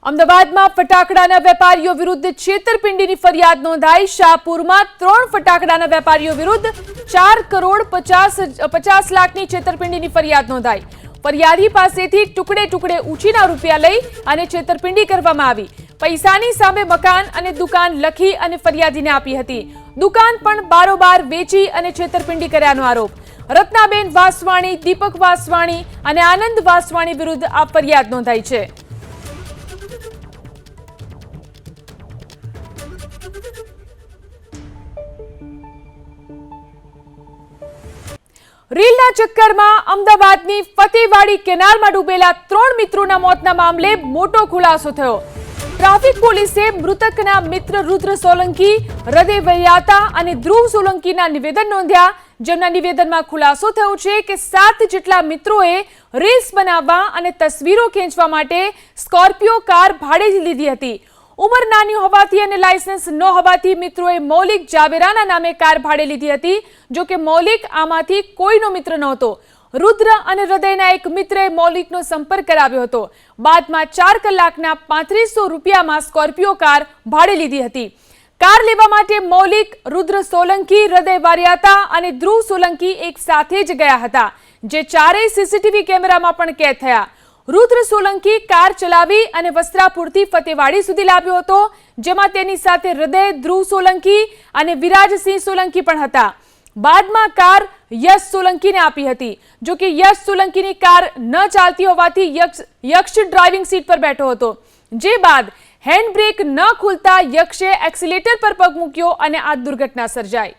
અમદાવાદમાં ફટાકડાના વેપારીઓ વિરુદ્ધ છેતરપિંડીની ફરિયાદ નોંધાઈ। શાહપુરમાં 3 ફટાકડાના વેપારીઓ વિરુદ્ધ 4 કરોડ 50 લાખની છેતરપિંડીની ફરિયાદ નોંધાઈ। ફરિયાદી પાસેથી ટુકડે ટુકડે ઉછીના રૂપિયા લઈ અને છેતરપિંડી કરવામાં આવી। પૈસાની સામે મકાન અને દુકાન લખી અને ફરિયાદીને આપી હતી। દુકાન પણ બારોબાર વેચી અને છેતરપિંડી કર્યાનો આરોપ। રત્નાબેન વાસવાણી, દીપક વાસવાણી અને આનંદ વાસવાણી વિરુદ્ધ આ ફરિયાદ નોંધાઈ છે। રીલના ચક્કરમાં અમદાવાદની ફતેવાડી કેનાલમાં ડૂબેલા 3 મિત્રોના મોતના મામલે મોટો ખુલાસો થયો। ટ્રાફિક પોલીસે મૃતકના મિત્ર રુદ્ર સોલંકી, હૃદય વૈયાતા અને ધ્રુવ સોલંકીના નિવેદન નોંધ્યા, જેમના નિવેદનમાં ખુલાસો થયો છે કે 7 જેટલા મિત્રોએ રીલ્સ બનાવવા અને તસવીરો ખેંચવા માટે સ્કોર્પિયો કાર ભાડે લીધી હતી। ઉંમર નાની હોવાથી અને લાયસન્સ ન હોવાથી મિત્રોએ મૌલિક જાવેરાના નામે કાર ભાડે લીધી હતી। જો કે મૌલિક આમાંથી કોઈનો મિત્ર નહોતો। રુદ્ર અને હૃદયના એક મિત્રએ મૌલિકનો સંપર્ક કરાવ્યો હતો। બાદમાં 4 કલાકના 3500 રૂપિયામાં સ્કોર્પિયો કાર ભાડે લીધી હતી। કાર લેવા માટે મૌલિક, રુદ્ર સોલંકી, હૃદય વારિયાતા અને ધ્રુવ સોલંકી એક સાથે જ ગયા હતા, જે ચારેય સીસીટીવી કેમેરામાં પણ કેદ થયા। રુદ્ર સોલંકી કાર ચલાવી અને વસ્ત્રાપુરથી ફતેવાડી સુધી લાવ્યો હતો, જેમાં તેની સાથે હૃદય, ધ્રુવ સોલંકી અને વિરાજસિંહ સોલંકી પણ હતા। બાદમાં કાર યશ સોલંકીને આપી હતી। જો કે યશ સોલંકીની કાર ન ચાલતી હોવાથી યક્ષ ડ્રાઇવિંગ સીટ પર બેઠો હતો, જે બાદ હેન્ડ બ્રેક ન ખુલતા યક્ષે એક્સિલેટર પર પગ મૂક્યો અને આ દુર્ઘટના સર્જાઈ।